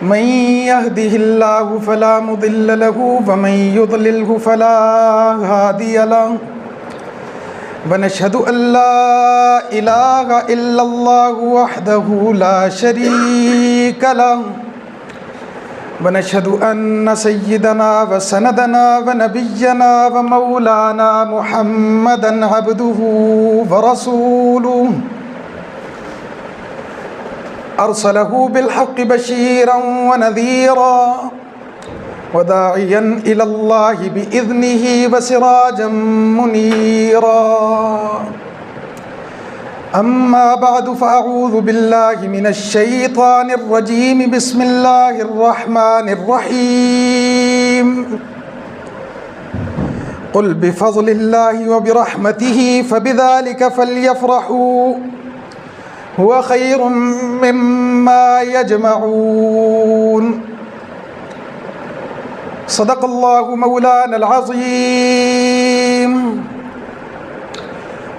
من يهده الله فلا مضل له ومن يضلله فلا هادي له ونشهد أن لا إله إلا الله وحده لا شريك له ونشهد أن سيدنا وسندنا ونبينا ومولانا محمدا عبده ورسوله أرسله بالحق بشيرا ونذيرا وداعيا إلى الله بإذنه وسراجا منيرا أما بعد فأعوذ بالله من الشيطان الرجيم بسم الله الرحمن الرحيم قل بفضل الله وبرحمته فبذلك فليفرحوا هو خير مما يجمعون صدق الله مولانا العظيم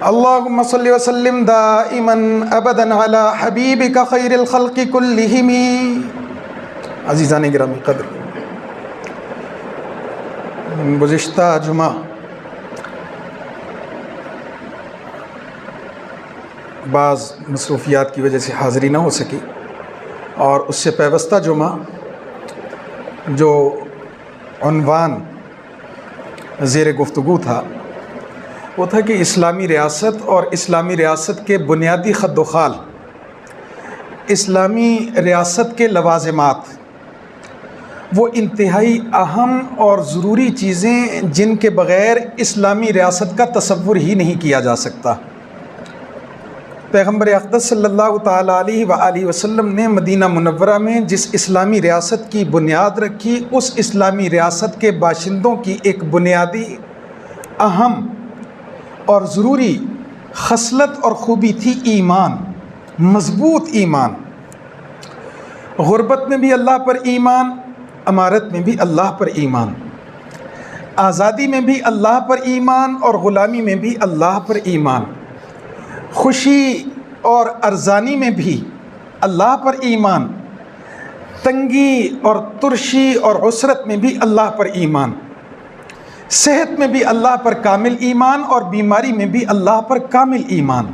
اللهم صل وسلم دائما ابدا على حبيبك خير الخلق كلهم. عزیزان گرامی قدر، گزشتہ جمعہ بعض مصروفیات کی وجہ سے حاضری نہ ہو سکی، اور اس سے پیوستہ جمعہ جو عنوان زیر گفتگو تھا وہ تھا کہ اسلامی ریاست اور اسلامی ریاست کے بنیادی خد و خال، اسلامی ریاست کے لوازمات، وہ انتہائی اہم اور ضروری چیزیں جن کے بغیر اسلامی ریاست کا تصور ہی نہیں کیا جا سکتا۔ پیغمبر اقدس صلی اللہ تعالیٰ علیہ وآلہ وسلم نے مدینہ منورہ میں جس اسلامی ریاست کی بنیاد رکھی، اس اسلامی ریاست کے باشندوں کی ایک بنیادی اہم اور ضروری خصلت اور خوبی تھی ایمان، مضبوط ایمان۔ غربت میں بھی اللہ پر ایمان، امارت میں بھی اللہ پر ایمان، آزادی میں بھی اللہ پر ایمان اور غلامی میں بھی اللہ پر ایمان، خوشی اور ارزانی میں بھی اللہ پر ایمان، تنگی اور ترشی اور عسرت میں بھی اللہ پر ایمان، صحت میں بھی اللہ پر کامل ایمان اور بیماری میں بھی اللہ پر کامل ایمان،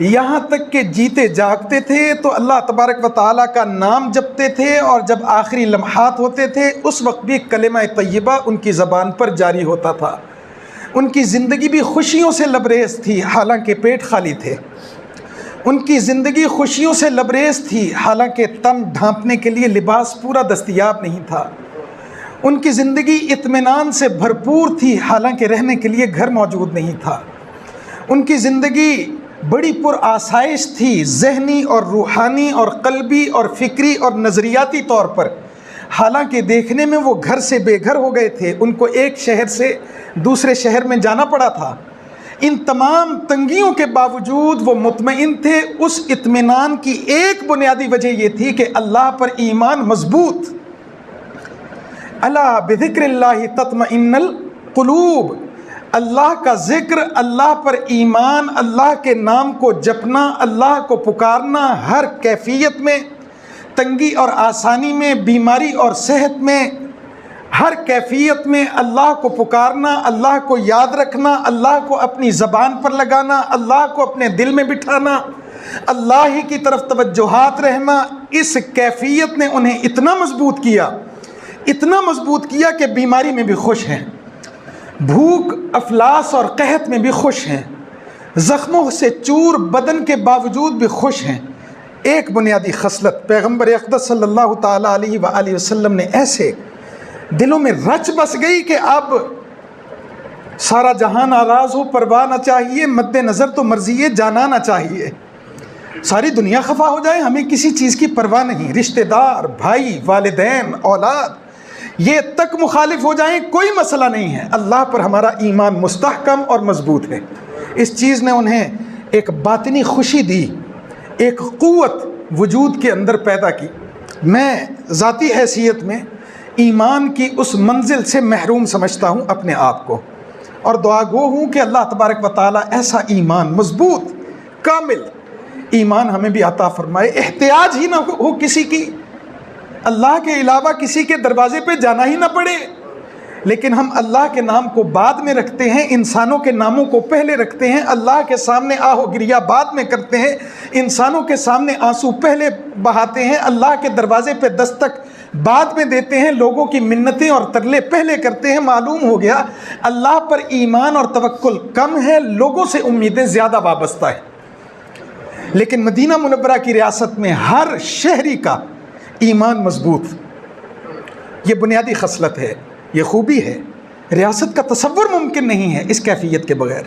یہاں تک کہ جیتے جاگتے تھے تو اللہ تبارک و تعالیٰ کا نام جپتے تھے، اور جب آخری لمحات ہوتے تھے اس وقت بھی کلمہ طیبہ ان کی زبان پر جاری ہوتا تھا۔ ان کی زندگی بھی خوشیوں سے لبریز تھی حالانکہ پیٹ خالی تھے، ان کی زندگی خوشیوں سے لبریز تھی حالانکہ تن ڈھانپنے کے لیے لباس پورا دستیاب نہیں تھا، ان کی زندگی اطمینان سے بھرپور تھی حالانکہ رہنے کے لیے گھر موجود نہیں تھا، ان کی زندگی بڑی پر آسائش تھی ذہنی اور روحانی اور قلبی اور فکری اور نظریاتی طور پر، حالانکہ دیکھنے میں وہ گھر سے بے گھر ہو گئے تھے، ان کو ایک شہر سے دوسرے شہر میں جانا پڑا تھا۔ ان تمام تنگیوں کے باوجود وہ مطمئن تھے۔ اس اطمینان کی ایک بنیادی وجہ یہ تھی کہ اللہ پر ایمان مضبوط۔ الا بذکر اللہ تطمئن القلوب، اللہ کا ذکر، اللہ پر ایمان، اللہ کے نام کو جپنا، اللہ کو پکارنا ہر کیفیت میں، تنگی اور آسانی میں، بیماری اور صحت میں، ہر کیفیت میں اللہ کو پکارنا، اللہ کو یاد رکھنا، اللہ کو اپنی زبان پر لگانا، اللہ کو اپنے دل میں بٹھانا، اللہ ہی کی طرف توجہات رہنا، اس کیفیت نے انہیں اتنا مضبوط کیا کہ بیماری میں بھی خوش ہیں، بھوک، افلاس اور قحط میں بھی خوش ہیں، زخموں سے چور بدن کے باوجود بھی خوش ہیں۔ ایک بنیادی خصلت پیغمبر اقدس صلی اللہ تعالیٰ علیہ وآلہ وسلم نے ایسے دلوں میں رچ بس گئی کہ اب سارا جہاں ناراض ہو پرواہ نہ چاہیے، مد نظر تو مرضی جانا نہ چاہیے، ساری دنیا خفا ہو جائے ہمیں کسی چیز کی پرواہ نہیں، رشتہ دار، بھائی، والدین، اولاد یہ تک مخالف ہو جائیں کوئی مسئلہ نہیں ہے، اللہ پر ہمارا ایمان مستحکم اور مضبوط ہے۔ اس چیز نے انہیں ایک باطنی خوشی دی، ایک قوت وجود کے اندر پیدا کی۔ میں ذاتی حیثیت میں ایمان کی اس منزل سے محروم سمجھتا ہوں اپنے آپ کو، اور دعا گو ہوں کہ اللہ تبارک و تعالیٰ ایسا ایمان مضبوط کامل ایمان ہمیں بھی عطا فرمائے، احتیاج ہی نہ ہو کسی کی، اللہ کے علاوہ کسی کے دروازے پہ جانا ہی نہ پڑے، لیکن ہم اللہ کے نام کو بعد میں رکھتے ہیں، انسانوں کے ناموں کو پہلے رکھتے ہیں، اللہ کے سامنے آہ و گریہ بعد میں کرتے ہیں، انسانوں کے سامنے آنسو پہلے بہاتے ہیں، اللہ کے دروازے پہ دستک بعد میں دیتے ہیں، لوگوں کی منتیں اور ترلے پہلے کرتے ہیں۔ معلوم ہو گیا اللہ پر ایمان اور توکل کم ہے، لوگوں سے امیدیں زیادہ وابستہ ہیں۔ لیکن مدینہ منورہ کی ریاست میں ہر شہری کا ایمان مضبوط، یہ بنیادی خصلت ہے، یہ خوبی ہے، ریاست کا تصور ممکن نہیں ہے اس کیفیت کے بغیر۔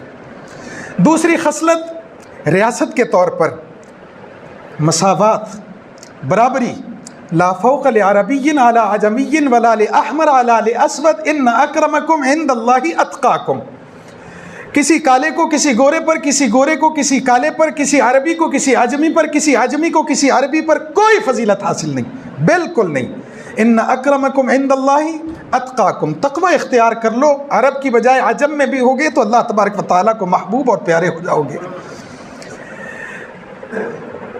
دوسری خصلت ریاست کے طور پر مساوات، برابری، لا فوق لعربی علی عجمی ولا لأحمر علی لأسود ان اکرمکم عند اللہ اتقاکم۔ کسی کالے کو کسی گورے پر، کسی گورے کو کسی کالے پر، کسی عربی کو کسی عجمی پر، کسی عجمی کو کسی عربی پر کوئی فضیلت حاصل نہیں، بالکل نہیں۔ ان اکرمکم عند اللہ اتقاکم، تقوی اختیار کر لو، عرب کی بجائے عجم میں بھی ہوگے تو اللہ تبارک و تعالیٰ کو محبوب اور پیارے ہو جاؤ گے۔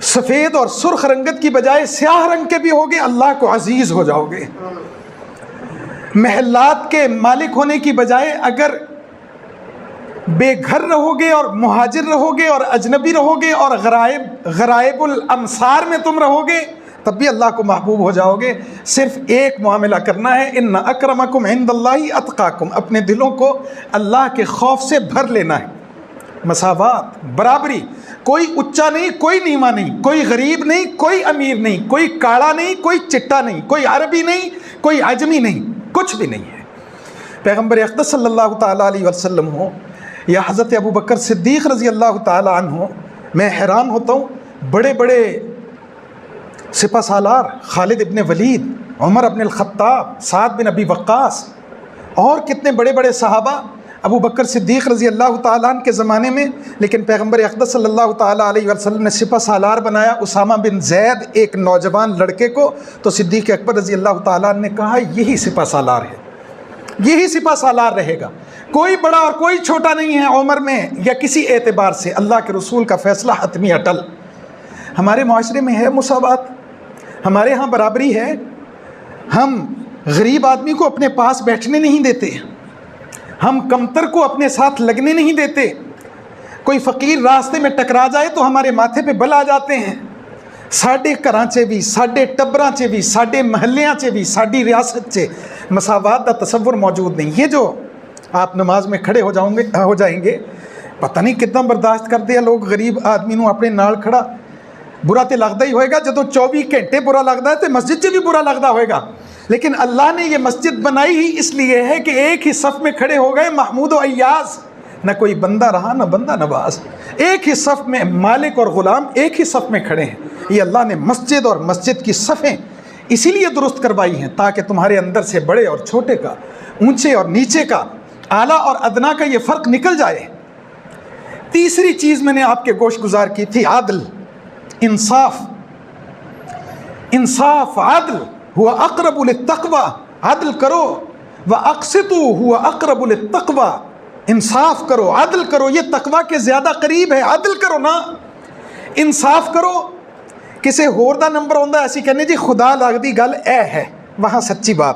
سفید اور سرخ رنگت کی بجائے سیاہ رنگ کے بھی ہوگے، اللہ کو عزیز ہو جاؤ گے۔ محلات کے مالک ہونے کی بجائے اگر بے گھر رہو گے اور مہاجر رہو گے اور اجنبی رہو گے اور غرائب الامصار میں تم رہو گے تب بھی اللہ کو محبوب ہو جاؤ گے۔ صرف ایک معاملہ کرنا ہے، ان اکرمکم عند اللہ اتقاکم، اپنے دلوں کو اللہ کے خوف سے بھر لینا ہے۔ مساوات، برابری، کوئی اونچا نہیں، کوئی نیواں نہیں، کوئی غریب نہیں، کوئی امیر نہیں، کوئی کاڑا نہیں، کوئی چٹا نہیں، کوئی عربی نہیں، کوئی عجمی نہیں، کچھ بھی نہیں ہے۔ پیغمبر اقدس صلی اللہ تعالیٰ علیہ وسلم ہو یا حضرت ابو بکر صدیق رضی اللہ تعالیٰ عنہ ہو، میں حیران ہوتا ہوں، بڑے بڑے سپہ سالار، خالد ابن ولید، عمر ابن الخطاب، سعد بن ابی وقاص اور کتنے بڑے بڑے صحابہ ابو بکر صدیق رضی اللہ تعالیٰ عنہ کے زمانے میں، لیکن پیغمبر اقدس صلی اللہ تعالیٰ علیہ وسلم نے سپہ سالار بنایا اسامہ بن زید، ایک نوجوان لڑکے کو، تو صدیق اکبر رضی اللہ تعالیٰ عنہ نے کہا یہی سپہ سالار ہے، یہی سپہ سالار رہے گا، کوئی بڑا اور کوئی چھوٹا نہیں ہے عمر میں یا کسی اعتبار سے، اللہ کے رسول کا فیصلہ حتمی اٹل۔ ہمارے معاشرے میں ہے مساوات، ہمارے ہاں برابری ہے، ہم غریب آدمی کو اپنے پاس بیٹھنے نہیں دیتے، ہم کمتر کو اپنے ساتھ لگنے نہیں دیتے، کوئی فقیر راستے میں ٹکرا جائے تو ہمارے ماتھے پہ بل آ جاتے ہیں۔ ساڈے گھراں چ بھی، ساڈے ٹبراں چ بھی، ساڈے محلیاں چ بھی، ساڈی ریاست چ مساوات کا تصور موجود نہیں۔ یہ جو آپ نماز میں کھڑے ہو جائیں گے، پتہ نہیں کتنا برداشت کرتے ہیں لوگ غریب آدمی نو اپنے نال کھڑا، برا تو لگتا ہی ہوئے گا، جدو 24 گھنٹے برا لگتا ہے تو مسجد سے بھی برا لگتا ہوئے گا، لیکن اللہ نے یہ مسجد بنائی ہی اس لیے ہے کہ ایک ہی صف میں کھڑے ہو گئے محمود و ایاز، نہ کوئی بندہ رہا نہ بندہ نواز، ایک ہی صف میں مالک اور غلام ایک ہی صف میں کھڑے ہیں۔ یہ اللہ نے مسجد اور مسجد کی صفیں اسی لیے درست کروائی ہیں تاکہ تمہارے اندر سے بڑے اور چھوٹے کا، اونچے اور نیچے کا، اعلیٰ اور ادنا کا یہ فرق نکل جائے۔ تیسری چیز میں نے آپ کے گوش گزار کی تھی عدل، انصاف، انصاف، عدل، ہوا اقرب للتقوی، عدل کرو، واقسطوا ہوا اقرب للتقوی، انصاف کرو، عدل کرو، یہ تقوی کے زیادہ قریب ہے، عدل کرو نا، انصاف کرو۔ کسی ہور دا نمبر ہوندا ایسی کہنے جی خدا لگدی گل اے ہے، وہاں سچی بات،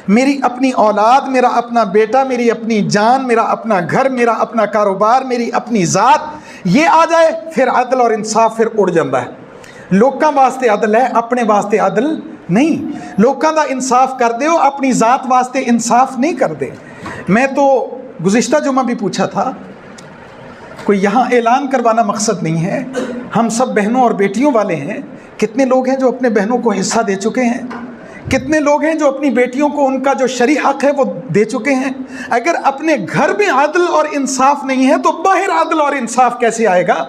میری اپنی اولاد، میرا اپنا بیٹا، میری اپنی جان، میرا اپنا گھر، میرا اپنا کاروبار، میری اپنی ذات، یہ آ جائے پھر عدل اور انصاف پھر اڑ جاتا ہے۔ لوکاں واسطے عدل ہے، اپنے واسطے عدل نہیں، لوکاں دا انصاف کر دے ہو، اپنی ذات واسطے انصاف نہیں کر دے۔ میں تو گزشتہ جمعہ بھی پوچھا تھا، کوئی یہاں اعلان کروانا مقصد نہیں ہے، ہم سب بہنوں اور بیٹیوں والے ہیں، کتنے لوگ ہیں جو اپنے بہنوں کو حصہ دے چکے ہیں، کتنے لوگ ہیں جو اپنی بیٹیوں کو ان کا جو شرعی حق ہے وہ دے چکے ہیں۔ اگر اپنے گھر میں عدل اور انصاف نہیں ہے تو باہر عدل اور انصاف کیسے آئے گا؟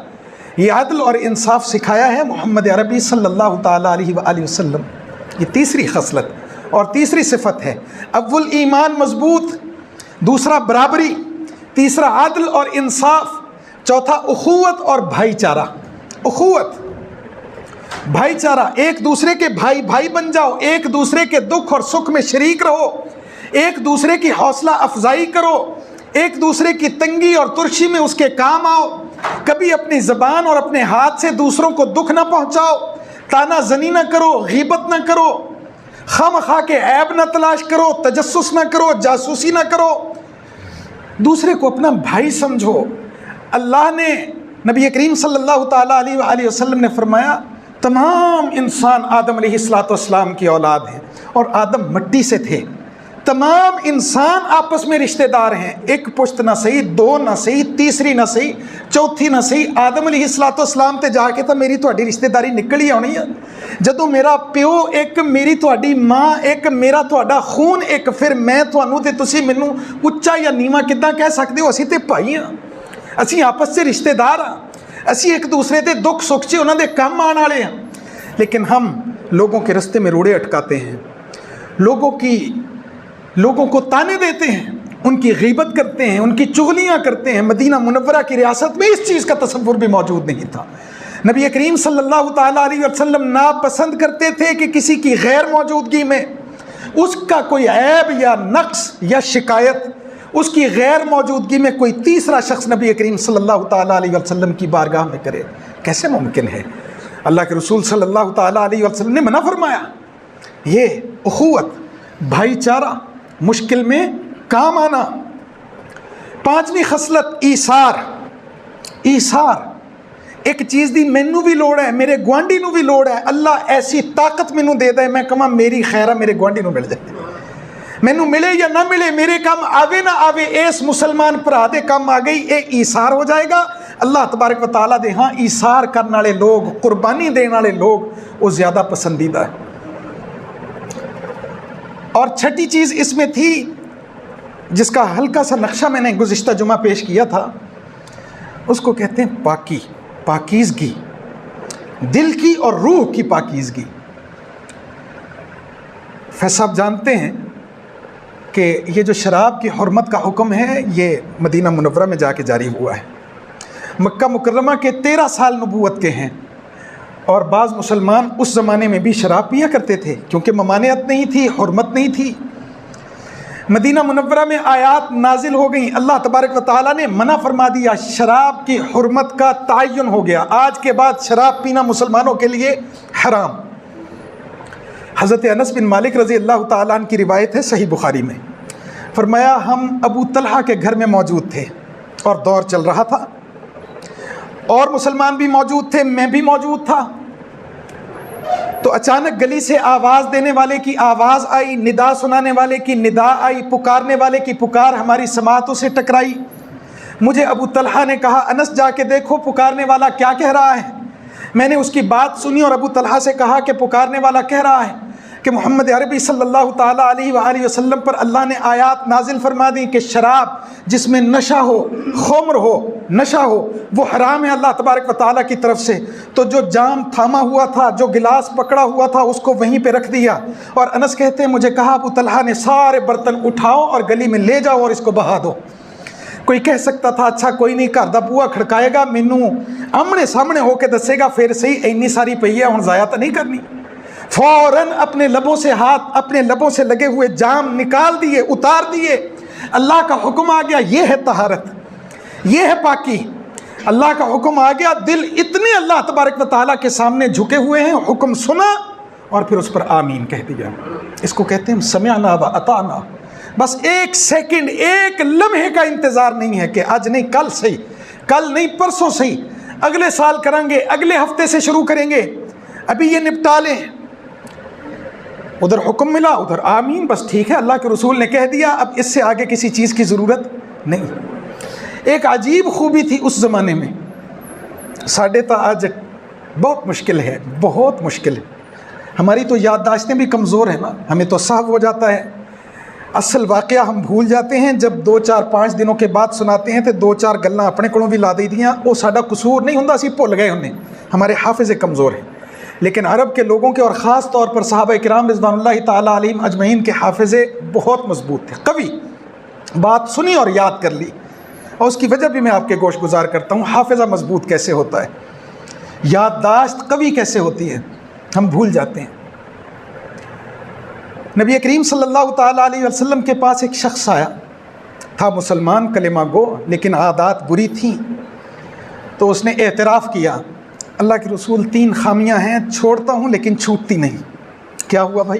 یہ عدل اور انصاف سکھایا ہے محمد عربی صلی اللہ تعالیٰ علیہ وآلہ وسلم۔ یہ تیسری خصلت اور تیسری صفت ہے۔ اول ایمان مضبوط، دوسرا برابری، تیسرا عدل اور انصاف، چوتھا اخوت اور بھائی چارہ۔ اخوت، بھائی چارہ، ایک دوسرے کے بھائی بن جاؤ، ایک دوسرے کے دکھ اور سکھ میں شریک رہو، ایک دوسرے کی حوصلہ افزائی کرو، ایک دوسرے کی تنگی اور ترشی میں اس کے کام آؤ، کبھی اپنی زبان اور اپنے ہاتھ سے دوسروں کو دکھ نہ پہنچاؤ، تانا زنی نہ کرو، غیبت نہ کرو، خواہ کے عیب نہ تلاش کرو، تجسس نہ کرو، جاسوسی نہ کرو، دوسرے کو اپنا بھائی سمجھو۔ اللہ نے، نبی کریم صلی اللہ تعالیٰ علیہ وآلہ وسلم نے فرمایا تمام انسان آدم علیہ السلام کی اولاد ہیں، اور آدم مٹی سے تھے۔ تمام انسان آپس میں رشتہ دار ہیں، ایک پشت نہ صحیح، دو نہ صحیح، تیسری نہ صحیح، چوتھی نہ صحیح، آدم علیہ السلام تے جا کے تو میری تہاڈی رشتہ داری نکلی ہونی ہے۔ جدوں میرا پیو ایک، میری تہاڈی ماں ایک، میرا تہاڈا خون ایک، پھر میں تھانوں تے تسی مینوں اچا یا نیواں کداں کہہ سکدے ہو؟ اسی تے بھائی ہاں، اسی آپس سے رشتہ دار ہاں، اسی ایک دوسرے دے دکھ سکھ چ انہاں دے کم آن والے ہیں۔ لیکن ہم لوگوں کے رستے میں روڑے اٹکاتے ہیں، لوگوں کو تانے دیتے ہیں، ان کی غیبت کرتے ہیں، ان کی چغلیاں کرتے ہیں۔ مدینہ منورہ کی ریاست میں اس چیز کا تصور بھی موجود نہیں تھا۔ نبی کریم صلی اللہ تعالیٰ علیہ وسلم ناپسند کرتے تھے کہ کسی کی غیر موجودگی میں اس کا کوئی عیب یا نقص یا شکایت، اس کی غیر موجودگی میں کوئی تیسرا شخص نبی کریم صلی اللہ تعالیٰ علیہ وسلم کی بارگاہ میں کرے۔ کیسے ممکن ہے؟ اللہ کے رسول صلی اللہ تعالیٰ علیہ وسلم نے منع فرمایا۔ یہ اخوت، بھائی چارہ، مشکل میں کام آنا۔ پانچویں خصلت ایثار۔ ایک چیز دی مینوں بھی لوڑ ہے، میرے گوانڈی نو بھی لوڑ ہے، اللہ ایسی طاقت مینوں دے دے میں کہاں میری خیر ہے میرے گوانڈی نو مل جائے، مینوں ملے یا نہ ملے، میرے کام آوے نہ آوے، اس مسلمان بھرا دے کام آ گئی، اے ایثار ہو جائے گا۔ اللہ تبارک و تعالیٰ دے ہاں ایثار کرنے والے لوگ، قربانی دینے والے لوگ وہ زیادہ پسندیدہ ہے۔ اور چھٹی چیز اس میں تھی جس کا ہلکا سا نقشہ میں نے گزشتہ جمعہ پیش کیا تھا، اس کو کہتے ہیں پاکیزگی، دل کی اور روح کی پاکیزگی۔ فیض صاحب جانتے ہیں کہ یہ جو شراب کی حرمت کا حکم ہے یہ مدینہ منورہ میں جا کے جاری ہوا ہے۔ مکہ مکرمہ کے 13 سال نبوت کے ہیں، اور بعض مسلمان اس زمانے میں بھی شراب پیا کرتے تھے کیونکہ ممانعت نہیں تھی، حرمت نہیں تھی۔ مدینہ منورہ میں آیات نازل ہو گئیں، اللہ تبارک و تعالیٰ نے منع فرما دیا، شراب کی حرمت کا تعین ہو گیا، آج کے بعد شراب پینا مسلمانوں کے لیے حرام۔ حضرت انس بن مالک رضی اللہ تعالیٰ عنہ کی روایت ہے صحیح بخاری میں، فرمایا ہم ابو طلحہ کے گھر میں موجود تھے اور دور چل رہا تھا، اور مسلمان بھی موجود تھے، میں بھی موجود تھا، تو اچانک گلی سے آواز دینے والے کی آواز آئی، ندا سنانے والے کی ندا آئی، پکارنے والے کی پکار ہماری سماعتوں سے ٹکرائی۔ مجھے ابو طلحہ نے کہا انس جا کے دیکھو پکارنے والا کیا کہہ رہا ہے۔ میں نے اس کی بات سنی اور ابو طلحہ سے کہا کہ پکارنے والا کہہ رہا ہے کہ محمد عربی صلی اللہ تعالیٰ علیہ وآلہ وسلم پر اللہ نے آیات نازل فرما دی کہ شراب جس میں نشہ ہو، خمر ہو، نشہ ہو، وہ حرام ہے اللہ تبارک و تعالیٰ کی طرف سے۔ تو جو جام تھاما ہوا تھا، جو گلاس پکڑا ہوا تھا، اس کو وہیں پہ رکھ دیا، اور انس کہتے ہیں مجھے کہا ابو طلحہ نے سارے برتن اٹھاؤ اور گلی میں لے جاؤ اور اس کو بہا دو۔ کوئی کہہ سکتا تھا اچھا کوئی نہیں، گھر دا بوا کھڑکائے گا، مینوں آمنے سامنے ہو کے دسے گا پھر صحیح، اینی ساری پئی ہے ہن ضائع تو نہیں کرنی۔ فوراً اپنے لبوں سے ہاتھ، اپنے لبوں سے لگے ہوئے جام نکال دیے، اتار دیے۔ اللہ کا حکم آ گیا، یہ ہے طہارت، یہ ہے پاکی۔ اللہ کا حکم آ گیا، دل اتنے اللہ تبارک و تعالیٰ کے سامنے جھکے ہوئے ہیں، حکم سنا اور پھر اس پر آمین کہہ دیا۔ اس کو کہتے ہیں سمعنا و اطعنا۔ بس ایک سیکنڈ، ایک لمحے کا انتظار نہیں ہے کہ آج نہیں کل صحیح، کل نہیں پرسوں صحیح، اگلے سال کریں گے، اگلے ہفتے سے شروع کریں گے، ابھی یہ نپٹا لیں۔ ادھر حکم ملا، ادھر آمین، بس ٹھیک ہے، اللہ کے رسول نے کہہ دیا، اب اس سے آگے کسی چیز کی ضرورت نہیں۔ ایک عجیب خوبی تھی اس زمانے میں، ساڑھے تا آج بہت مشکل ہے، بہت مشکل ہے۔ ہماری تو یادداشتیں بھی کمزور ہیں نا، ہمیں تو صاف ہو جاتا ہے، اصل واقعہ ہم بھول جاتے ہیں، جب 2-4-5 دنوں کے بعد سناتے ہیں تو 2-4 گلاں اپنے کولوں بھی لا دئی دیاں، وہ ساڈا قصور نہیں ہوندا، اسی بھول گئے ہونے، ہمارے حافظے کمزور ہیں۔ لیکن عرب کے لوگوں کے اور خاص طور پر صحابہ کرام رضوان اللہ تعالیٰ علیہم اجمعین کے حافظے بہت مضبوط تھے، قوی، بات سنی اور یاد کر لی، اور اس کی وجہ بھی میں آپ کے گوش گزار کرتا ہوں، حافظہ مضبوط کیسے ہوتا ہے، یادداشت قوی کیسے ہوتی ہے، ہم بھول جاتے ہیں۔ نبی کریم صلی اللہ تعالیٰ علیہ وسلم کے پاس ایک شخص آیا تھا، مسلمان، کلمہ گو، لیکن عادات بری تھیں، تو اس نے اعتراف کیا اللہ کے رسول 3 خامیاں ہیں، چھوڑتا ہوں لیکن چھوٹتی نہیں۔ کیا ہوا بھائی؟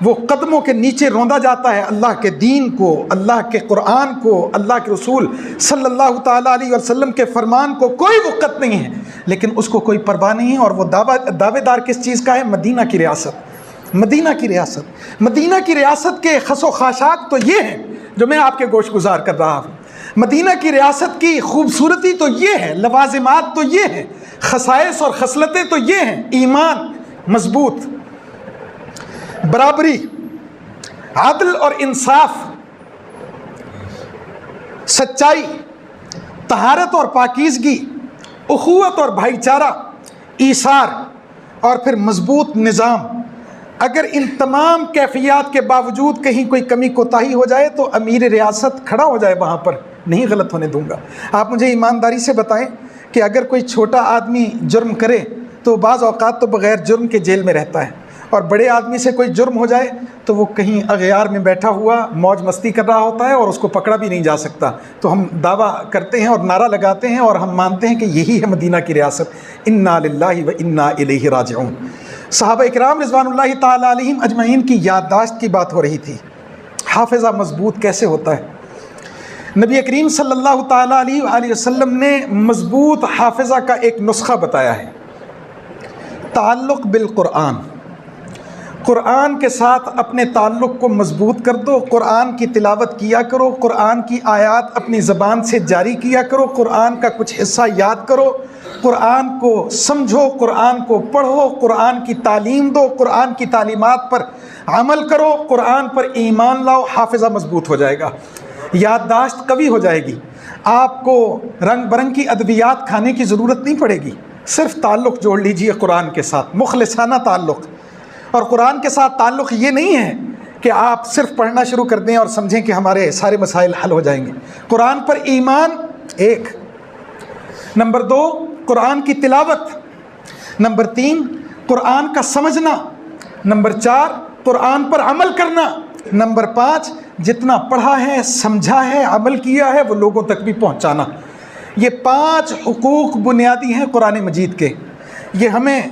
وہ قدموں کے نیچے روندا جاتا ہے، اللہ کے دین کو، اللہ کے قرآن کو، اللہ کے رسول صلی اللہ تعالیٰ علیہ وسلم کے فرمان کو کوئی وقت نہیں ہے، لیکن اس کو کوئی پرواہ نہیں ہے، اور وہ دعوے دار کس چیز کا ہے؟ مدینہ کی ریاست، مدینہ کی ریاست۔ مدینہ کی ریاست کے خس و خاشاک تو یہ ہیں جو میں آپ کے گوش گزار کر رہا ہوں۔ مدینہ کی ریاست کی خوبصورتی تو یہ ہے، لوازمات تو یہ ہیں، خصائص اور خصلتیں تو یہ ہیں: ایمان مضبوط، برابری، عدل اور انصاف، سچائی، طہارت اور پاکیزگی، اخوت اور بھائی چارہ، ایثار، اور پھر مضبوط نظام۔ اگر ان تمام کیفیات کے باوجود کہیں کوئی کمی کوتاہی ہو جائے تو امیر ریاست کھڑا ہو جائے وہاں پر، نہیں غلط ہونے دوں گا۔ آپ مجھے ایمانداری سے بتائیں کہ اگر کوئی چھوٹا آدمی جرم کرے تو بعض اوقات تو بغیر جرم کے جیل میں رہتا ہے، اور بڑے آدمی سے کوئی جرم ہو جائے تو وہ کہیں اغیار میں بیٹھا ہوا موج مستی کر رہا ہوتا ہے اور اس کو پکڑا بھی نہیں جا سکتا۔ تو ہم دعویٰ کرتے ہیں اور نعرہ لگاتے ہیں اور ہم مانتے ہیں کہ یہی ہے مدینہ کی ریاست۔ انا للہ و انا الیہ راجعون۔ صحابہ اکرام رضوان اللہ تعالیٰ علیہم اجمعین کی یادداشت کی بات ہو رہی تھی۔ حافظہ مضبوط کیسے ہوتا ہے؟ نبی کریم صلی اللہ تعالیٰ علیہ وآلہ وسلم نے مضبوط حافظہ کا ایک نسخہ بتایا ہے۔ تعلق بالقرآن، قرآن کے ساتھ اپنے تعلق کو مضبوط کر دو، قرآن کی تلاوت کیا کرو، قرآن کی آیات اپنی زبان سے جاری کیا کرو، قرآن کا کچھ حصہ یاد کرو، قرآن کو سمجھو، قرآن کو پڑھو، قرآن کی تعلیم دو، قرآن کی تعلیمات پر عمل کرو، قرآن پر ایمان لاؤ، حافظہ مضبوط ہو جائے گا، یادداشت قوی ہو جائے گی، آپ کو رنگ برنگ کی ادویات کھانے کی ضرورت نہیں پڑے گی، صرف تعلق جوڑ لیجئے قرآن کے ساتھ، مخلصانہ تعلق۔ اور قرآن کے ساتھ تعلق یہ نہیں ہے کہ آپ صرف پڑھنا شروع کر دیں اور سمجھیں کہ ہمارے سارے مسائل حل ہو جائیں گے۔ قرآن پر ایمان ایک، نمبر 2 قرآن کی تلاوت، نمبر 3 قرآن کا سمجھنا، نمبر 4 قرآن پر عمل کرنا، نمبر 5 جتنا پڑھا ہے، سمجھا ہے، عمل کیا ہے وہ لوگوں تک بھی پہنچانا۔ یہ 5 حقوق بنیادی ہیں قرآن مجید کے۔ یہ ہمیں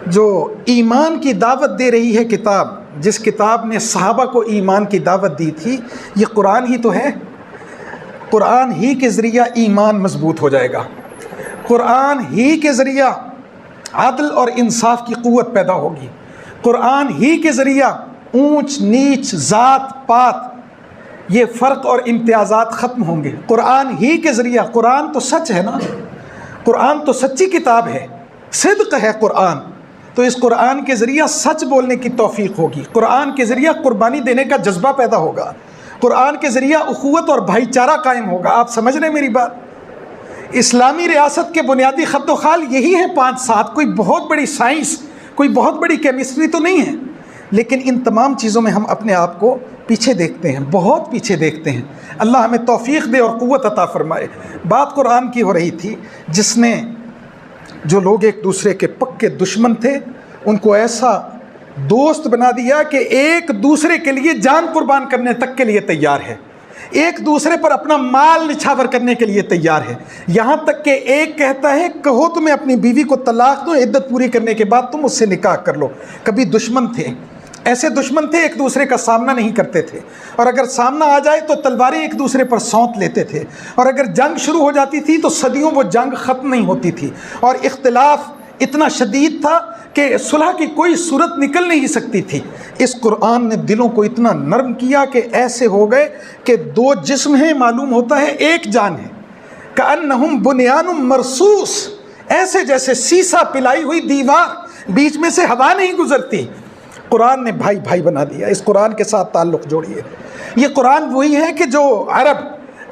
جو ایمان کی دعوت دے رہی ہے کتاب، جس کتاب نے صحابہ کو ایمان کی دعوت دی تھی، یہ قرآن ہی تو ہے۔ قرآن ہی کے ذریعہ ایمان مضبوط ہو جائے گا، قرآن ہی کے ذریعہ عدل اور انصاف کی قوت پیدا ہوگی، قرآن ہی کے ذریعہ اونچ نیچ، ذات پات، یہ فرق اور امتیازات ختم ہوں گے، قرآن ہی کے ذریعہ۔ قرآن تو سچ ہے نا، قرآن تو سچی کتاب ہے، صدق ہے قرآن، تو اس قرآن کے ذریعہ سچ بولنے کی توفیق ہوگی، قرآن کے ذریعہ قربانی دینے کا جذبہ پیدا ہوگا، قرآن کے ذریعہ اخوت اور بھائی چارہ قائم ہوگا۔ آپ سمجھ رہے ہیں میری بات؟ اسلامی ریاست کے بنیادی خط و خال یہی ہیں 5-7، کوئی بہت بڑی سائنس، کوئی بہت بڑی کیمسٹری تو نہیں ہے، لیکن ان تمام چیزوں میں ہم اپنے آپ کو پیچھے دیکھتے ہیں، بہت پیچھے دیکھتے ہیں۔ اللہ ہمیں توفیق دے اور قوت عطا فرمائے۔ بات قرآن کی ہو رہی تھی، جس نے جو لوگ ایک دوسرے کے پکے دشمن تھے ان کو ایسا دوست بنا دیا کہ ایک دوسرے کے لیے جان قربان کرنے تک کے لیے تیار ہے، ایک دوسرے پر اپنا مال نچھاور کرنے کے لیے تیار ہے، یہاں تک کہ ایک کہتا ہے کہو تو میں اپنی بیوی کو طلاق دوں، عدت پوری کرنے کے بعد تم اس سے نکاح کر لو۔ کبھی دشمن تھے، ایسے دشمن تھے ایک دوسرے کا سامنا نہیں کرتے تھے، اور اگر سامنا آ جائے تو تلواریں ایک دوسرے پر سونت لیتے تھے، اور اگر جنگ شروع ہو جاتی تھی تو صدیوں وہ جنگ ختم نہیں ہوتی تھی، اور اختلاف اتنا شدید تھا کہ صلح کی کوئی صورت نکل نہیں سکتی تھی۔ اس قرآن نے دلوں کو اتنا نرم کیا کہ ایسے ہو گئے کہ 2 جسم ہیں، معلوم ہوتا ہے ایک جان ہے، کأنہم بنیان مرصوص، ایسے جیسے سیسا پلائی ہوئی دیوار، بیچ میں سے ہوا نہیں گزرتی۔ قرآن نے بھائی بھائی بنا دیا۔ اس قرآن کے ساتھ تعلق جوڑیے۔ یہ قرآن وہی ہے کہ جو عرب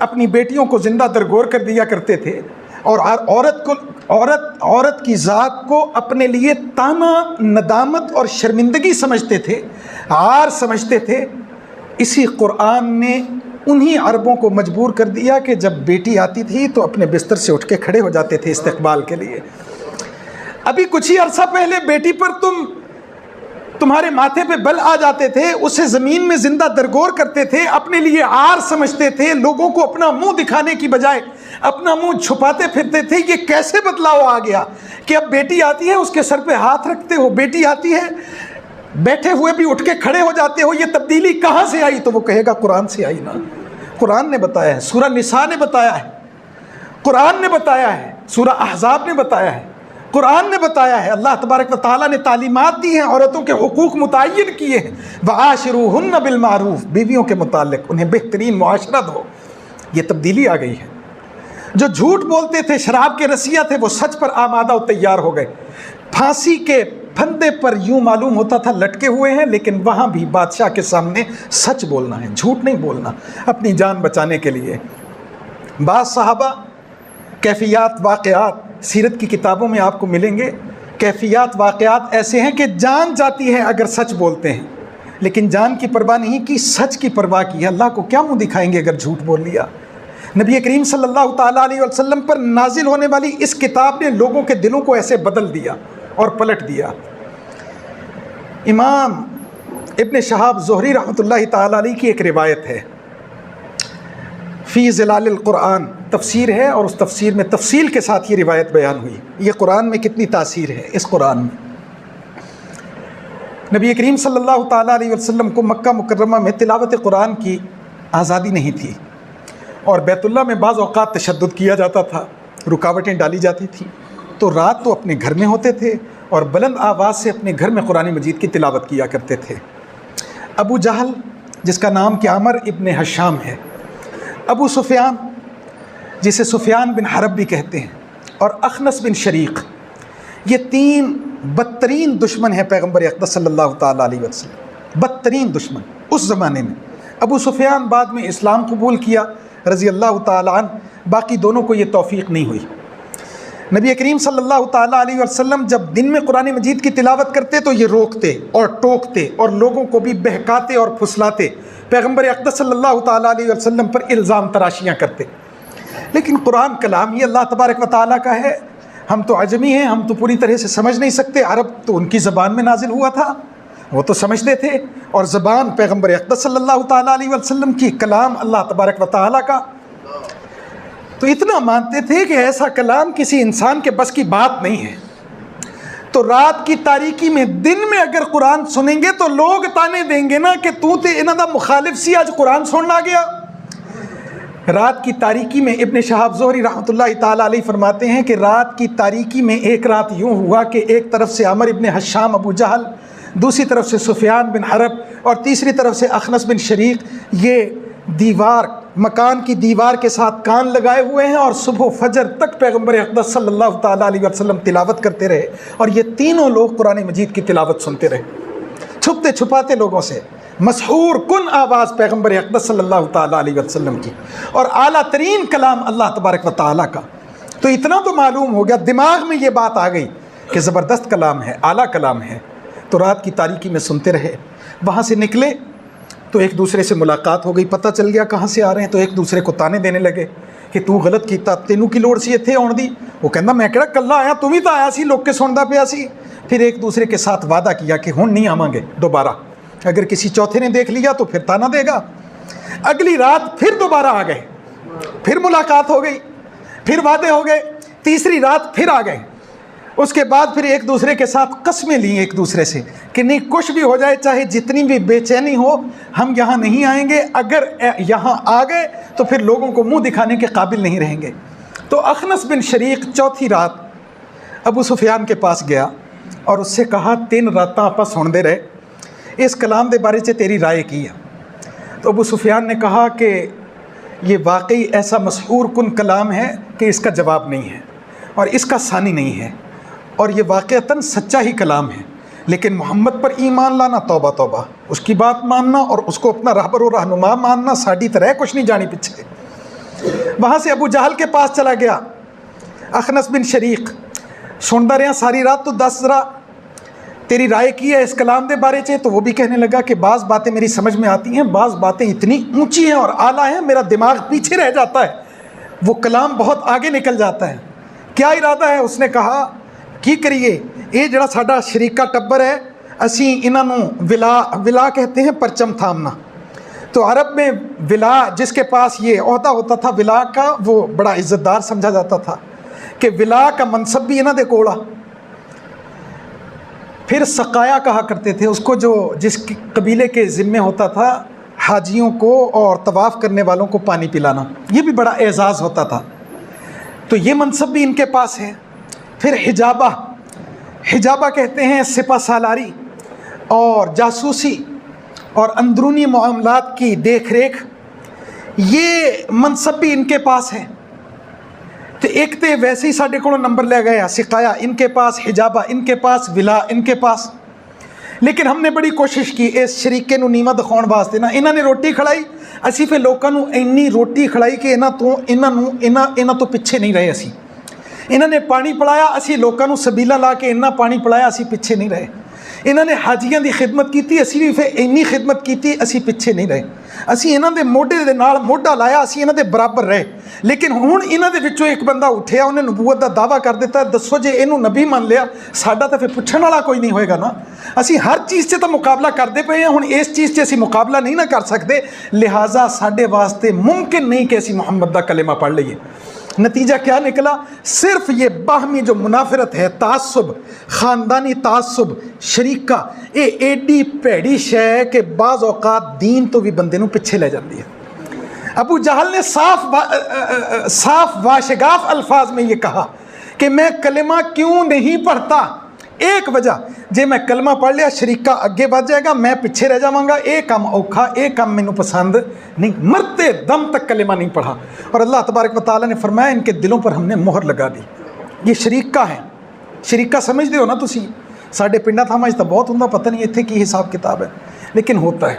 اپنی بیٹیوں کو زندہ درگور کر دیا کرتے تھے، اور عورت کی ذات کو اپنے لیے تانا، ندامت اور شرمندگی سمجھتے تھے، عار سمجھتے تھے۔ اسی قرآن نے انہی عربوں کو مجبور کر دیا کہ جب بیٹی آتی تھی تو اپنے بستر سے اٹھ کے کھڑے ہو جاتے تھے استقبال کے لیے۔ ابھی کچھ ہی عرصہ پہلے بیٹی پر تمہارے ماتھے پہ بل آ جاتے تھے، اسے زمین میں زندہ درگور کرتے تھے، اپنے لیے عار سمجھتے تھے، لوگوں کو اپنا منہ دکھانے کی بجائے اپنا منہ چھپاتے پھرتے تھے۔ یہ کیسے بدلاؤ آ گیا کہ اب بیٹی آتی ہے اس کے سر پہ ہاتھ رکھتے ہو، بیٹی آتی ہے بیٹھے ہوئے بھی اٹھ کے کھڑے ہو جاتے ہو, یہ تبدیلی کہاں سے آئی؟ تو وہ کہے گا قرآن سے آئی نا. قرآن نے بتایا ہے, سورہ نساء نے بتایا ہے, قرآن نے بتایا ہے, سورہ احزاب نے بتایا ہے, قرآن نے بتایا ہے. اللہ تبارک و تعالیٰ نے تعلیمات دی ہیں, عورتوں کے حقوق متعین کیے ہیں. وَعَاشِرُوهُنَّ بِالْمَعْرُوفِ, بیویوں کے متعلق انہیں بہترین معاشرہ دو. یہ تبدیلی آ گئی ہے. جو جھوٹ بولتے تھے, شراب کے رسیہ تھے, وہ سچ پر آمادہ و تیار ہو گئے. پھانسی کے پھندے پر یوں معلوم ہوتا تھا لٹکے ہوئے ہیں, لیکن وہاں بھی بادشاہ کے سامنے سچ بولنا ہے, جھوٹ نہیں بولنا, اپنی جان بچانے کے لیے. بعض صحابہ کیفیات واقعات سیرت کی کتابوں میں آپ کو ملیں گے, کیفیات واقعات ایسے ہیں کہ جان جاتی ہے اگر سچ بولتے ہیں, لیکن جان کی پرواہ نہیں کی, سچ کی پرواہ کی. اللہ کو کیا منہ دکھائیں گے اگر جھوٹ بول لیا؟ نبی کریم صلی اللہ تعالیٰ علیہ وسلم پر نازل ہونے والی اس کتاب نے لوگوں کے دلوں کو ایسے بدل دیا اور پلٹ دیا. امام ابن شہاب زہری رحمۃ اللہ تعالیٰ علیہ کی ایک روایت ہے, فی ظلال القرآن تفسیر ہے, اور اس تفسیر میں تفصیل کے ساتھ یہ روایت بیان ہوئی. یہ قرآن میں کتنی تاثیر ہے اس قرآن میں. نبی کریم صلی اللہ تعالیٰ علیہ وسلم کو مکہ مکرمہ میں تلاوت قرآن کی آزادی نہیں تھی, اور بیت اللہ میں بعض اوقات تشدد کیا جاتا تھا, رکاوٹیں ڈالی جاتی تھیں. تو رات تو اپنے گھر میں ہوتے تھے اور بلند آواز سے اپنے گھر میں قرآن مجید کی تلاوت کیا کرتے تھے. ابو جہل جس کا نام کہ عمر ابن حشام ہے, ابو سفیان جسے سفیان بن حرب بھی کہتے ہیں, اور اخنس بن شریق, یہ تین بدترین دشمن ہیں پیغمبر اقدس صلی اللہ تعالیٰ علیہ وسلم. بدترین دشمن اس زمانے میں. ابو سفیان بعد میں اسلام قبول کیا رضی اللہ تعالیٰ عنہ, باقی دونوں کو یہ توفیق نہیں ہوئی. نبی کریم صلی اللہ تعالیٰ علیہ وسلم جب دن میں قرآن مجید کی تلاوت کرتے تو یہ روکتے اور ٹوکتے اور لوگوں کو بھی بہکاتے اور پھسلاتے, پیغمبر اقدس صلی اللہ تعالیٰ علیہ وسلم پر الزام تراشیاں کرتے. لیکن قرآن کلام یہ اللہ تبارک و تعالیٰ کا ہے, ہم تو عجمی ہیں, ہم تو پوری طرح سے سمجھ نہیں سکتے. عرب تو ان کی زبان میں نازل ہوا تھا, وہ تو سمجھتے تھے, اور زبان پیغمبر اقدس صلی اللہ تعالیٰ علیہ وسلم کی, کلام اللہ تبارک و تعالیٰ کا, تو اتنا مانتے تھے کہ ایسا کلام کسی انسان کے بس کی بات نہیں ہے. تو رات کی تاریکی میں دن میں اگر قرآن سنیں گے تو لوگ تانے دیں گے نا کہ تو تے انہاں دا مخالف سی, آج قرآن سننا گیا. رات کی تاریکی میں ابن شہاب زہری رحمۃ اللہ تعالیٰ علیہ فرماتے ہیں کہ رات کی تاریکی میں ایک رات یوں ہوا کہ ایک طرف سے عمر ابن حشام ابو جہل, دوسری طرف سے سفیان بن حرب, اور تیسری طرف سے اخنس بن شریق, یہ دیوار, مکان کی دیوار کے ساتھ کان لگائے ہوئے ہیں, اور صبح و فجر تک پیغمبر اقدس صلی اللہ تعالیٰ علیہ وسلم تلاوت کرتے رہے. اور یہ تینوں لوگ قرآن مجید کی تلاوت سنتے رہے, چھپتے چھپاتے لوگوں سے, مسحور کن آواز پیغمبر اقدس صلی اللہ تعالیٰ علیہ وسلم کی, اور اعلیٰ ترین کلام اللہ تبارک و تعالیٰ کا. تو اتنا تو معلوم ہو گیا, دماغ میں یہ بات آ گئی کہ زبردست کلام ہے, اعلیٰ کلام ہے. تو رات کی تاریکی میں سنتے رہے. وہاں سے نکلے تو ایک دوسرے سے ملاقات ہو گئی, پتہ چل گیا کہاں سے آ رہے ہیں. تو ایک دوسرے کو تانے دینے لگے کہ تو غلط کیتا, تینوں کی لوڑ سی اتنے آن دی. وہ کہنا میں کہڑا کلا آیا, تم ہی تو آیا سی, لوگ کے سنتا پیا سی. پھر ایک دوسرے کے ساتھ وعدہ کیا کہ ہن نہیں آواں گے دوبارہ. اگر کسی چوتھے نے دیکھ لیا تو پھر تانا دے گا. اگلی رات پھر دوبارہ آ گئے, پھر ملاقات ہو گئی, پھر وعدے ہو گئے. تیسری رات پھر آ گئے. اس کے بعد پھر ایک دوسرے کے ساتھ قسمیں لیں ایک دوسرے سے کہ نہیں, کچھ بھی ہو جائے, چاہے جتنی بھی بے چینی ہو, ہم یہاں نہیں آئیں گے. اگر یہاں آ گئے تو پھر لوگوں کو منہ دکھانے کے قابل نہیں رہیں گے. تو اخنس بن شریق چوتھی رات ابو سفیان کے پاس گیا اور اس سے کہا 3 راتاں آپا سنتے رہے, اس کلام دے بارے سے تیری رائے کی ہے. تو ابو سفیان نے کہا کہ یہ واقعی ایسا مسحور کن کلام ہے کہ اس کا جواب نہیں ہے اور اس کا ثانی نہیں ہے, اور یہ واقعتاً سچا ہی کلام ہے. لیکن محمد پر ایمان لانا توبہ توبہ, اس کی بات ماننا اور اس کو اپنا رہبر و رہنما ماننا, ساڈی طرح کچھ نہیں جانی پیچھے. وہاں سے ابو جہل کے پاس چلا گیا اخنس بن شریق, سنتا رہا ساری رات, تو دس ذرا تیری رائے کی ہے اس کلام دے بارے چے. تو وہ بھی کہنے لگا کہ بعض باتیں میری سمجھ میں آتی ہیں, بعض باتیں اتنی اونچی ہیں اور اعلیٰ ہیں, میرا دماغ پیچھے رہ جاتا ہے, وہ کلام بہت آگے نکل جاتا ہے. کیا ارادہ ہے؟ اس نے کہا کی کریے, یہ جڑا ساڈا شریکہ ٹبر ہے, اسی انہاں نوں ولا کہتے ہیں پرچم تھامنا. تو عرب میں ولا جس کے پاس یہ عہدہ ہوتا تھا ولا کا, وہ بڑا عزت دار سمجھا جاتا تھا کہ ولا کا منصب بھی انہاں دے کولا. پھر سقایا کہا کرتے تھے اس کو، جو جس قبیلے کے ذمے ہوتا تھا حاجیوں کو اور طواف کرنے والوں کو پانی پلانا، یہ بھی بڑا اعزاز ہوتا تھا، تو یہ منصب بھی ان کے پاس ہے۔ پھر حجابہ، حجابہ کہتے ہیں سپہ سالاری اور جاسوسی اور اندرونی معاملات کی دیکھ ریکھ، یہ منصب بھی ان کے پاس ہے۔ تو ایک تو ویسے ہی ساڈے کو نمبر لے گیا، سقایا ان کے پاس، حجابہ ان کے پاس، ولا ان کے پاس، لیکن ہم نے بڑی کوشش کی اس شریکے نو نیواں دکھاؤਣ واسطے نا، انہاں نے روٹی کھڑائی، اسی پھر لوکاں نو اینی روٹی کھڑائی کہ انہاں تو پیچھے نہیں رہے، اسی انہاں نے پانی پلایا، اسی لوکاں نو سبیلا لا کے انہاں پانی پلایا، اسی پیچھے نہیں رہے۔ انہاں نے حاجیاں دی خدمت کیتی، اسی بھی پھر اینی خدمت کیتی، اسی پیچھے نہیں رہے، اسی انہاں دے موڈے دے نال موڈا لایا، اسی انہاں دے برابر رہے۔ لیکن ہن انہاں دے وچوں ایک بندہ اٹھیا، انہیں نبوت دا دعویٰ کر دیتا، دسو جے اینوں نبی مان لیا، ساڈا تو پھر پوچھن والا کوئی نہیں ہوئے گا نا۔ اسی ہر چیز سے تو مقابلہ کرتے پئے ہیں، ہن اس چیز سے اسی مقابلہ نہیں نہ کر سکتے، لہٰذا ساڈے واسطے ممکن نہیں کہ اسی محمد دا کلمہ پڑھ لئیے۔ نتیجہ کیا نکلا؟ صرف یہ باہمی جو منافرت ہے، تعصب، خاندانی تعصب، شریکہ، یہ ایڈی پیڑی شے ہے کہ بعض اوقات دین تو بھی بندے نو پیچھے لے جاتی ہے۔ ابو جہل نے صاف واشگاف الفاظ میں یہ کہا کہ میں کلمہ کیوں نہیں پڑھتا، ایک وجہ، جے میں کلمہ پڑھ لیا شریکہ اگے بڑھ جائے گا، میں پیچھے رہ جاؤں گا، ایک کام اوکھا، ایک کام مینوں پسند نہیں، مرتے دم تک کلمہ نہیں پڑھا۔ اور اللہ تبارک و تعالیٰ نے فرمایا ان کے دلوں پر ہم نے مہر لگا دی۔ یہ شریکہ ہیں، شریکہ سمجھتے ہو نا تسی، ساڈے پنڈاں تھاواں وچ تاں بہت ہوندا، پتہ نہیں اتنے کی حساب کتاب ہے، لیکن ہوتا ہے۔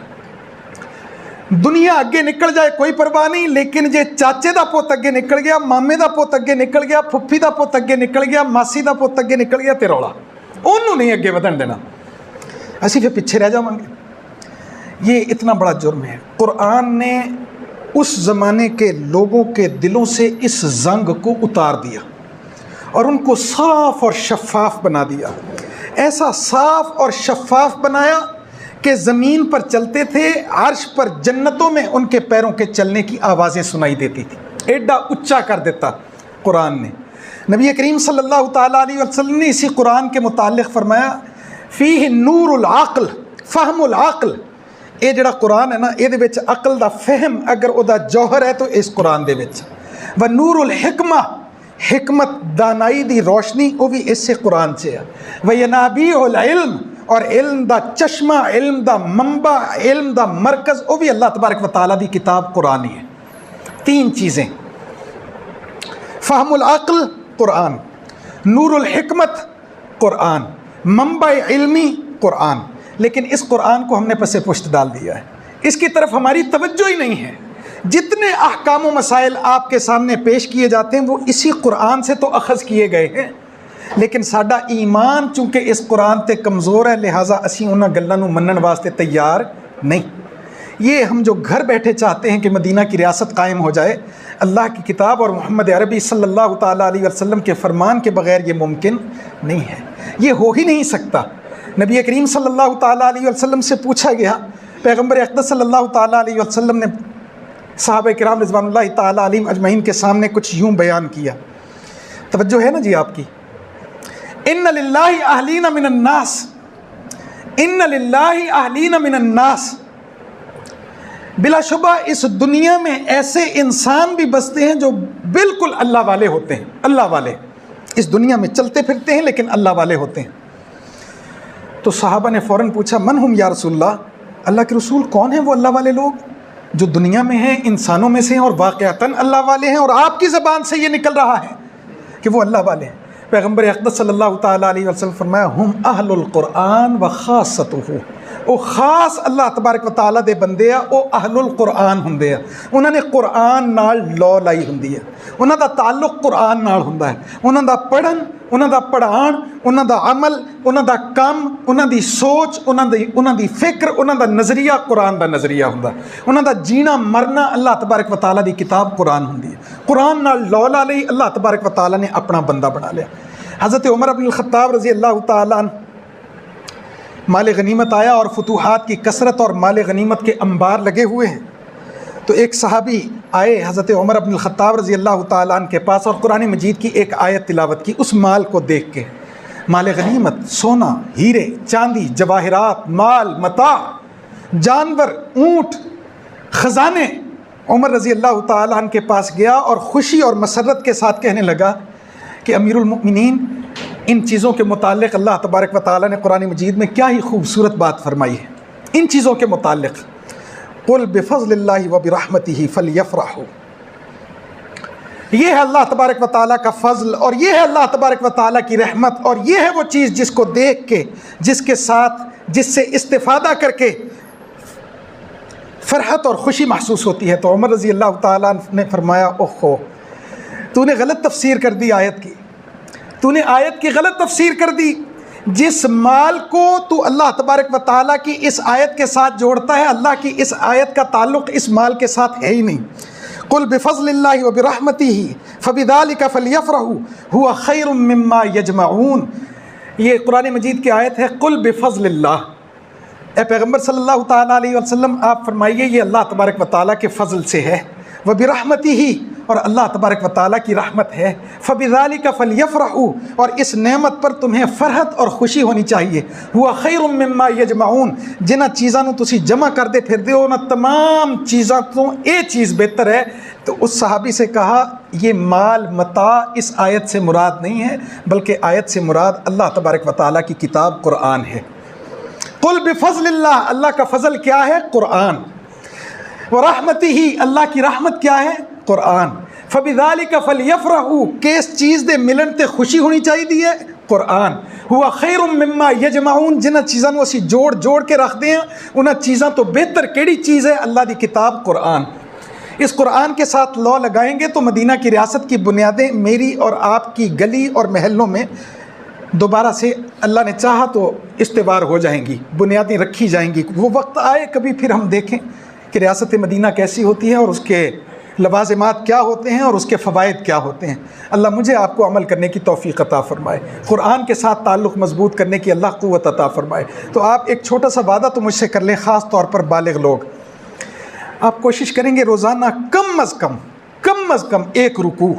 دنیا اگے نکل جائے کوئی پرواہ نہیں، لیکن جے چاچے دا پوت اگے نکل گیا، مامے دا پوت اگے نکل گیا، پھپھی دا پوت اگے نکل گیا، ماسی دا پوت اگے نکل گیا، تے رولا انہوں نہیں اگے ودھن دینا، اسی پھر پیچھے رہ جاؤں گے۔ یہ اتنا بڑا جرم ہے۔ قرآن نے اس زمانے کے لوگوں کے دلوں سے اس زنگ کو اتار دیا اور ان کو صاف اور شفاف بنا دیا، ایسا صاف اور شفاف بنایا کہ زمین پر چلتے تھے، عرش پر جنتوں میں ان کے پیروں کے چلنے کی آوازیں سنائی دیتی تھی، ایڈا اچا کر دیتا قرآن نے۔ نبی کریم صلی اللہ تعالیٰ علیہ وسلم نے اسی قرآن کے متعلق فرمایا فیہ نور العقل فہم العقل، یہ جڑا قرآن ہے نا، یہ وچ عقل دا فہم اگر او دا جوہر ہے تو اس قرآن دے وچ، و نور الحکمہ، حکمت دانائی دی روشنی وہ بھی اس سے قرآن سے ہے، و ینابیع العلم، اور علم دا چشمہ، علم دا منبع، علم دا مرکز وہ بھی اللہ تبارک و تعالیٰ دی کتاب قرآن ہی ہے۔ تین چیزیں، فہم العقل قرآن، نور الحکمت قرآن، منبع علمی قرآن، لیکن اس قرآن کو ہم نے پس پشت ڈال دیا ہے، اس کی طرف ہماری توجہ ہی نہیں ہے۔ جتنے احکام و مسائل آپ کے سامنے پیش کیے جاتے ہیں وہ اسی قرآن سے تو اخذ کیے گئے ہیں، لیکن ساڈا ایمان چونکہ اس قرآن تے کمزور ہے، لہٰذا اسی انہاں گلاں نوں منن واسطے تیار نہیں۔ یہ ہم جو گھر بیٹھے چاہتے ہیں کہ مدینہ کی ریاست قائم ہو جائے، اللہ کی کتاب اور محمد عربی صلی اللہ تعالیٰ علیہ وسلم کے فرمان کے بغیر یہ ممکن نہیں ہے، یہ ہو ہی نہیں سکتا۔ نبی کریم صلی اللہ تعالیٰ علیہ وسلم سے پوچھا گیا، پیغمبر اقدس صلی اللہ تعالیٰ علیہ وسلم نے صحابہ کرام رضوان اللہ تعالیٰ علیہم اجمعین کے سامنے کچھ یوں بیان کیا، توجہ ہے نا جی آپ کی، ان للہ اہلین من الناس، ان للہ اہلین من الناس، بلا شبہ اس دنیا میں ایسے انسان بھی بستے ہیں جو بالکل اللہ والے ہوتے ہیں، اللہ والے اس دنیا میں چلتے پھرتے ہیں لیکن اللہ والے ہوتے ہیں۔ تو صحابہ نے فوراً پوچھا من ہم یا رسول اللہ، اللہ کے رسول کون ہیں وہ اللہ والے لوگ جو دنیا میں ہیں، انسانوں میں سے ہیں اور واقعتاً اللہ والے ہیں، اور آپ کی زبان سے یہ نکل رہا ہے کہ وہ اللہ والے ہیں؟ پیغمبر اقدس صلی اللہ تعالیٰ علیہ وسلم فرمایا ہم اہل القرآن و خاصتہ، وہ خاص اللہ تبارک و تعالیٰ دے بندے آ، وہ اہل القرآن ہوندے آ، انہوں نے قرآن نال لو لائی ہوندی ہے، انہوں دا تعلق قرآن نال ہوندا ہے، انہوں دا پڑھن، انہوں دا پڑھان، انہوں دا عمل، انہوں دا کام، انہوں دی سوچ، انہوں دی فکر، انہوں دا نظریہ قرآن دا نظریہ ہوندا ہے، انہوں دا جینا مرنا اللہ تبارک و تعالیٰ دی کتاب قرآن ہوندی ہے۔ قرآن نال لو لا لئی، اللہ تبارک و تعالیٰ نے اپنا بندہ بنا لیا۔ حضرت عمر بن الخطاب رضی اللہ تعالیٰ عنہ مال غنیمت آیا اور فتوحات کی کثرت اور مال غنیمت کے انبار لگے ہوئے ہیں، تو ایک صحابی آئے حضرت عمر بن الخطاب رضی اللہ تعالیٰ عنہ کے پاس اور قرآن مجید کی ایک آیت تلاوت کی، اس مال کو دیکھ کے مال غنیمت، سونا، ہیرے، چاندی، جواہرات، مال، متاع، جانور، اونٹ، خزانے۔ عمر رضی اللہ تعالیٰ عنہ کے پاس گیا اور خوشی اور مسرت کے ساتھ کہنے لگا کہ امیر المؤمنین، ان چیزوں کے متعلق اللہ تبارک و تعالیٰ نے قرآن مجید میں کیا ہی خوبصورت بات فرمائی ہے۔ ان چیزوں کے متعلق قل بفضل اللہ وبرحمتہ فلیفرحوا، یہ ہے اللہ تبارک و تعالیٰ کا فضل، اور یہ ہے اللہ تبارک و تعالیٰ کی رحمت، اور یہ ہے وہ چیز جس کو دیکھ کے، جس کے ساتھ، جس سے استفادہ کر کے فرحت اور خوشی محسوس ہوتی ہے۔ تو عمر رضی اللہ تعالیٰ نے فرمایا اوہو، تو نے غلط تفسیر کر دی آیت کی، تو نے آیت کی غلط تفسیر کر دی۔ جس مال کو تو اللہ تبارک و تعالیٰ کی اس آیت کے ساتھ جوڑتا ہے، اللہ کی اس آیت کا تعلق اس مال کے ساتھ ہے ہی نہیں۔ قل بفضل اللہ وبرحمتہ فبذلک فلیفرحوا هو خیر مما یجمعون، یہ قرآن مجید کی آیت ہے۔ قل بفضل اللہ، اے پیغمبر صلی اللہ تعالیٰ علیہ وسلم آپ فرمائیے یہ اللہ تبارک و تعالیٰ کے فضل سے ہے، وبرحمتہ، اور اللہ تبارک و تعالیٰ کی رحمت ہے، فبذلک فلیفرحوا، اور اس نعمت پر تمہیں فرحت اور خوشی ہونی چاہیے۔ ہوا خیر مما یجمعون، جنہ چیزاں نو تسی جمع کر دے پھر دے انہاں تمام چیزاں تو یہ چیز بہتر ہے۔ تو اس صحابی سے کہا یہ مال متاع اس آیت سے مراد نہیں ہے، بلکہ آیت سے مراد اللہ تبارک و تعالیٰ کی کتاب قرآن ہے۔ قل بفضل اللہ، اللہ کا فضل کیا ہے؟ قرآن۔ ورحمتہ، اللہ کی رحمت کیا ہے؟ قرآن۔ فبذلک فلیفرحوا، کس چیز دے ملن تے خوشی ہونی چاہیے ہے؟ قرآن۔ ہوا خیر مما یجمعون، جنہ چیزاں اسی جوڑ کے رکھ دیں انہاں چیزاں تو بہتر کیڑی چیز ہے؟ اللہ دی کتاب قرآن۔ اس قرآن کے ساتھ لو لگائیں گے تو مدینہ کی ریاست کی بنیادیں میری اور آپ کی گلی اور محلوں میں دوبارہ سے اللہ نے چاہا تو استوار ہو جائیں گی، بنیادیں رکھی جائیں گی۔ وہ وقت آئے کبھی پھر ہم دیکھیں کہ ریاست مدینہ کیسی ہوتی ہے اور اس کے لوازمات کیا ہوتے ہیں اور اس کے فوائد کیا ہوتے ہیں۔ اللہ مجھے آپ کو عمل کرنے کی توفیق عطا فرمائے، قرآن کے ساتھ تعلق مضبوط کرنے کی اللہ قوت عطا فرمائے۔ تو آپ ایک چھوٹا سا وعدہ تو مجھ سے کر لیں، خاص طور پر بالغ لوگ، آپ کوشش کریں گے روزانہ کم از کم ایک رکوع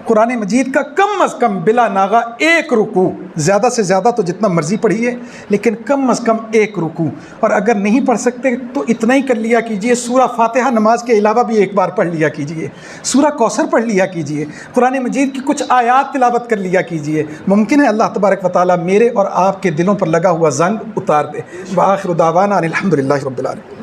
قرآن مجید کا، کم از کم بلا ناغہ ایک رکوع، زیادہ سے زیادہ تو جتنا مرضی پڑھیے لیکن کم از کم ایک رکوع، اور اگر نہیں پڑھ سکتے تو اتنا ہی کر لیا کیجئے، سورہ فاتحہ نماز کے علاوہ بھی ایک بار پڑھ لیا کیجئے، سورہ کوثر پڑھ لیا کیجئے، قرآن مجید کی کچھ آیات تلاوت کر لیا کیجئے۔ ممکن ہے اللہ تبارک و تعالیٰ میرے اور آپ کے دلوں پر لگا ہوا زنگ اتار دے۔ وآخر دعوانا ان الحمد للہ رب العالمین۔